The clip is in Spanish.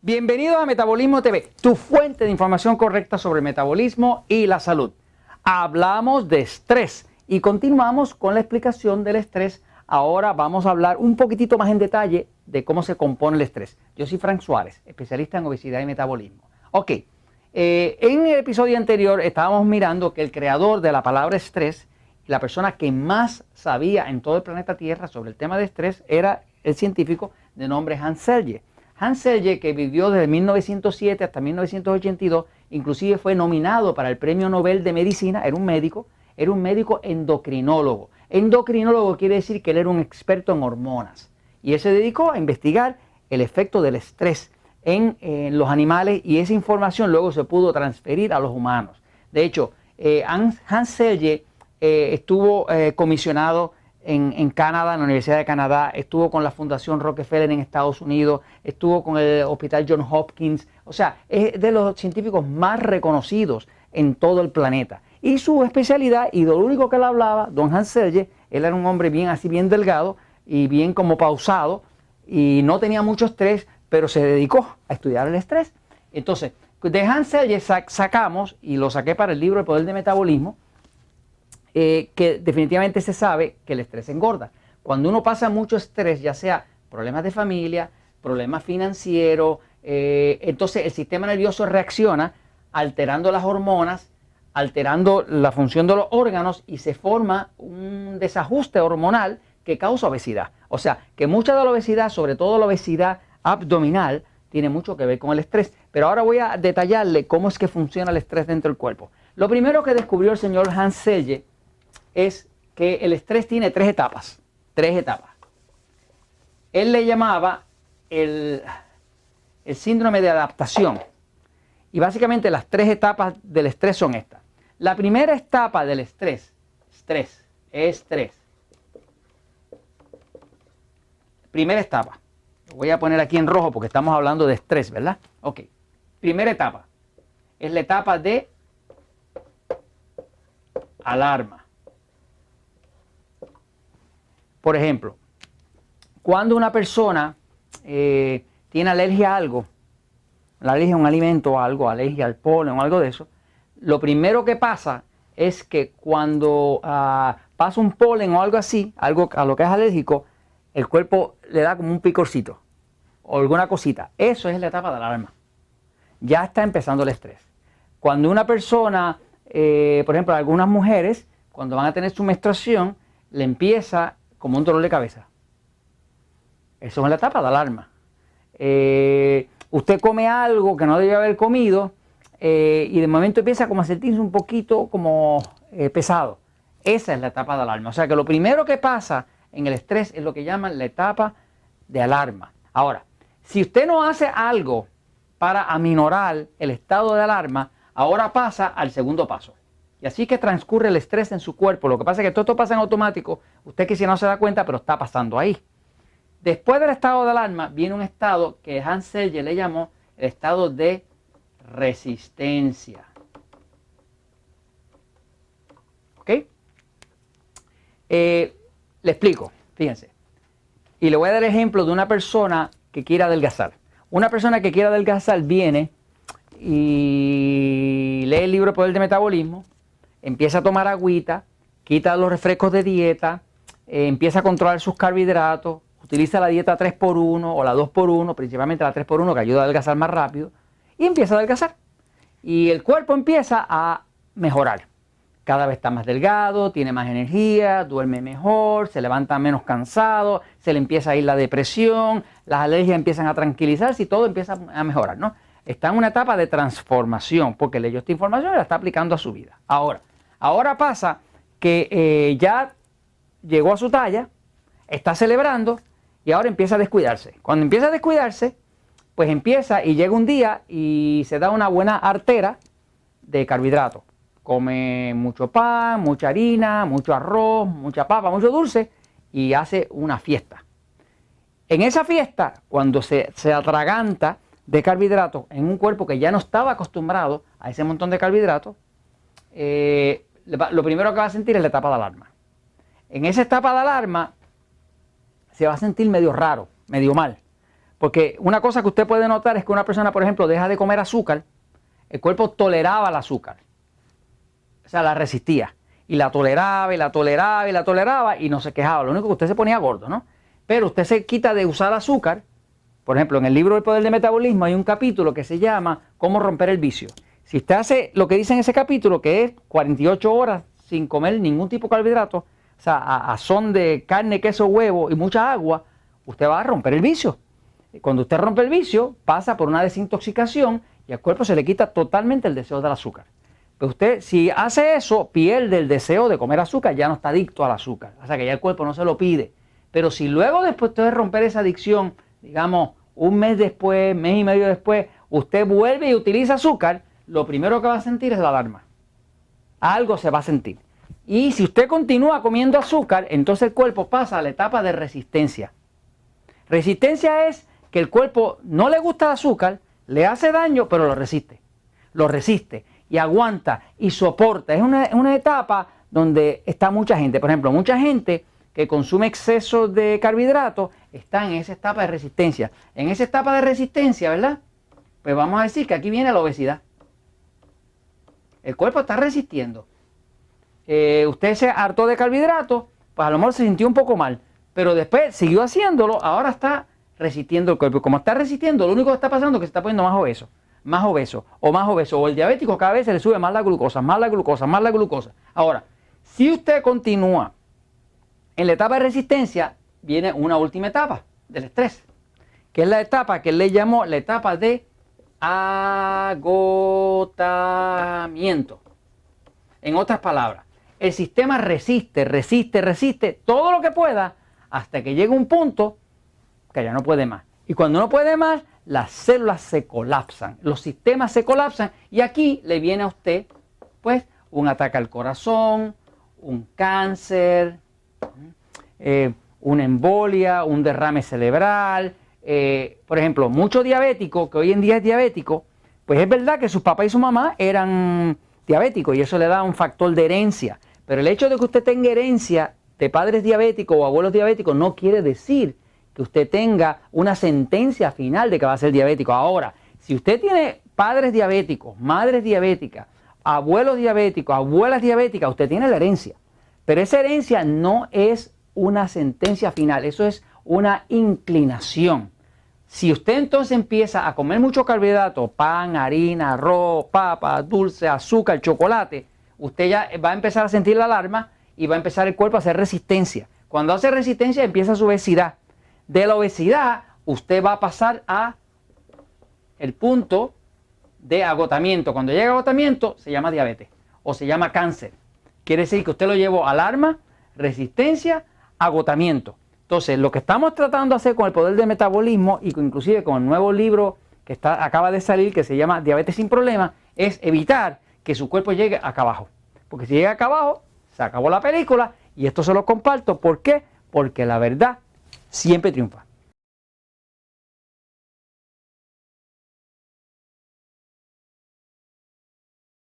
Bienvenidos a Metabolismo TV, tu fuente de información correcta sobre el metabolismo y la salud. Hablamos de estrés y continuamos con la explicación del estrés. Ahora vamos a hablar un poquitito más en detalle de cómo se compone el estrés. Yo soy Frank Suárez, especialista en obesidad y metabolismo. Ok, en el episodio anterior estábamos mirando que el creador de la palabra estrés, la persona que más sabía en todo el planeta Tierra sobre el tema de estrés, era el científico de nombre Hans Selye. Hans Selye, que vivió desde 1907 hasta 1982, inclusive fue nominado para el Premio Nobel de Medicina, era un médico endocrinólogo. Endocrinólogo quiere decir que él era un experto en hormonas y él se dedicó a investigar el efecto del estrés en los animales y esa información luego se pudo transferir a los humanos. De hecho, Hans Selye estuvo comisionado en Canadá, en la Universidad de Canadá, estuvo con la Fundación Rockefeller en Estados Unidos, estuvo con el Hospital Johns Hopkins, o sea, es de los científicos más reconocidos en todo el planeta. Y su especialidad, y de lo único que él hablaba, don Hans Selye, él era un hombre bien así, bien delgado y bien como pausado, y no tenía mucho estrés, pero se dedicó a estudiar el estrés. Entonces, de Hans Selye sacamos, y lo saqué para el libro El Poder del Metabolismo, que definitivamente se sabe que el estrés engorda. Cuando uno pasa mucho estrés, ya sea problemas de familia, problemas financieros, entonces el sistema nervioso reacciona alterando las hormonas, alterando la función de los órganos y se forma un desajuste hormonal que causa obesidad. O sea, que mucha de la obesidad, sobre todo la obesidad abdominal, tiene mucho que ver con el estrés. Pero ahora voy a detallarle cómo es que funciona el estrés dentro del cuerpo. Lo primero que descubrió el señor Hans Selye es que el estrés tiene tres etapas. Él le llamaba el síndrome de adaptación. Y básicamente las tres etapas del estrés son estas. La primera etapa del estrés. Primera etapa. Lo voy a poner aquí en rojo porque estamos hablando de estrés, ¿verdad? Ok. Primera etapa. Es la etapa de alarma. Por ejemplo, cuando una persona tiene alergia a algo, la alergia a un alimento o algo, alergia al polen o algo de eso, lo primero que pasa es que cuando pasa un polen o algo así, algo a lo que es alérgico, el cuerpo le da como un picorcito o alguna cosita. Eso es la etapa de alarma. Ya está empezando el estrés. Cuando una persona, por ejemplo, algunas mujeres, cuando van a tener su menstruación, le empieza como un dolor de cabeza. Eso es la etapa de alarma. Usted come algo que no debe haber comido y de momento empieza como a sentirse un poquito como pesado. Esa es la etapa de alarma. O sea que lo primero que pasa en el estrés es lo que llaman la etapa de alarma. Ahora, si usted no hace algo para aminorar el estado de alarma, ahora pasa al segundo paso. Y así que transcurre el estrés en su cuerpo. Lo que pasa es que todo esto pasa en automático. Usted quizá no se da cuenta, pero está pasando ahí. Después del estado de alarma viene un estado que Hans Selye le llamó el estado de resistencia. ¿Ok? Le explico, fíjense. Y le voy a dar ejemplo de una persona que quiere adelgazar. Una persona que quiere adelgazar viene y lee el libro El Poder del Metabolismo, empieza a tomar agüita, quita los refrescos de dieta, empieza a controlar sus carbohidratos, utiliza la dieta 3x1 o la 2x1, principalmente la 3x1 que ayuda a adelgazar más rápido, y empieza a adelgazar. Y el cuerpo empieza a mejorar. Cada vez está más delgado, tiene más energía, duerme mejor, se levanta menos cansado, se le empieza a ir la depresión, las alergias empiezan a tranquilizarse y todo empieza a mejorar, ¿no? Está en una etapa de transformación porque leyó esta información y la está aplicando a su vida. Ahora pasa que ya llegó a su talla, está celebrando y ahora empieza a descuidarse. Cuando empieza a descuidarse, pues empieza y llega un día y se da una buena artera de carbohidratos. Come mucho pan, mucha harina, mucho arroz, mucha papa, mucho dulce y hace una fiesta. En esa fiesta, cuando se atraganta de carbohidratos en un cuerpo que ya no estaba acostumbrado a ese montón de carbohidratos, lo primero que va a sentir es la etapa de alarma. En esa etapa de alarma se va a sentir medio raro, medio mal, Porque una cosa que usted puede notar es que una persona, por ejemplo, deja de comer azúcar, el cuerpo toleraba el azúcar. O sea, la resistía. Y la toleraba, y la toleraba, y la toleraba, y no se quejaba. Lo único que usted se ponía gordo, ¿no? Pero usted se quita de usar azúcar. Por ejemplo, en el libro El Poder del Metabolismo hay un capítulo que se llama Cómo romper el vicio. Si usted hace lo que dice en ese capítulo, que es 48 horas sin comer ningún tipo de carbohidrato, o sea, a son de carne, queso, huevo y mucha agua, usted va a romper el vicio. Cuando usted rompe el vicio, pasa por una desintoxicación y al cuerpo se le quita totalmente el deseo del azúcar. Pero usted, si hace eso, pierde el deseo de comer azúcar, ya no está adicto al azúcar. O sea que ya el cuerpo no se lo pide. Pero si luego después de romper esa adicción, digamos, un mes después, mes y medio después, usted vuelve y utiliza azúcar, lo primero que va a sentir es la alarma. Algo se va a sentir. Y si usted continúa comiendo azúcar, entonces el cuerpo pasa a la etapa de resistencia. Resistencia es que el cuerpo no le gusta el azúcar, le hace daño, pero lo resiste. Lo resiste y aguanta y soporta. Es una etapa donde está mucha gente. Por ejemplo, mucha gente que consume exceso de carbohidratos está en esa etapa de resistencia. En esa etapa de resistencia, ¿verdad? Pues vamos a decir que aquí viene la obesidad. El cuerpo está resistiendo. Usted se hartó de carbohidratos, pues a lo mejor se sintió un poco mal, pero después siguió haciéndolo, ahora está resistiendo el cuerpo. Y como está resistiendo, lo único que está pasando es que se está poniendo más obeso, más obeso, o más obeso. O el diabético cada vez se le sube más la glucosa, más la glucosa, más la glucosa. Ahora, si usted continúa en la etapa de resistencia, viene una última etapa del estrés, que es la etapa que él le llamó la etapa de agotamiento. En otras palabras, el sistema resiste, resiste, resiste todo lo que pueda hasta que llega un punto que ya no puede más. Y cuando no puede más, las células se colapsan, los sistemas se colapsan y aquí le viene a usted, pues, un ataque al corazón, un cáncer, una embolia, un derrame cerebral. Por ejemplo, muchos diabéticos, que hoy en día es diabético, pues es verdad que sus papás y su mamá eran diabéticos y eso le da un factor de herencia. Pero el hecho de que usted tenga herencia de padres diabéticos o abuelos diabéticos no quiere decir que usted tenga una sentencia final de que va a ser diabético. Ahora, si usted tiene padres diabéticos, madres diabéticas, abuelos diabéticos, abuelas diabéticas, usted tiene la herencia. Pero esa herencia no es una sentencia final, eso es una inclinación. Si usted entonces empieza a comer mucho carbohidrato, pan, harina, arroz, papa, dulce, azúcar, chocolate, usted ya va a empezar a sentir la alarma y va a empezar el cuerpo a hacer resistencia. Cuando hace resistencia empieza su obesidad. De la obesidad usted va a pasar a el punto de agotamiento. Cuando llega a agotamiento se llama diabetes o se llama cáncer. Quiere decir que usted lo llevó alarma, resistencia, agotamiento. Entonces, lo que estamos tratando de hacer con el poder del metabolismo y inclusive con el nuevo libro que acaba de salir, que se llama Diabetes sin Problemas, es evitar que su cuerpo llegue acá abajo. Porque si llega acá abajo, se acabó la película y esto se lo comparto. ¿Por qué? Porque la verdad siempre triunfa.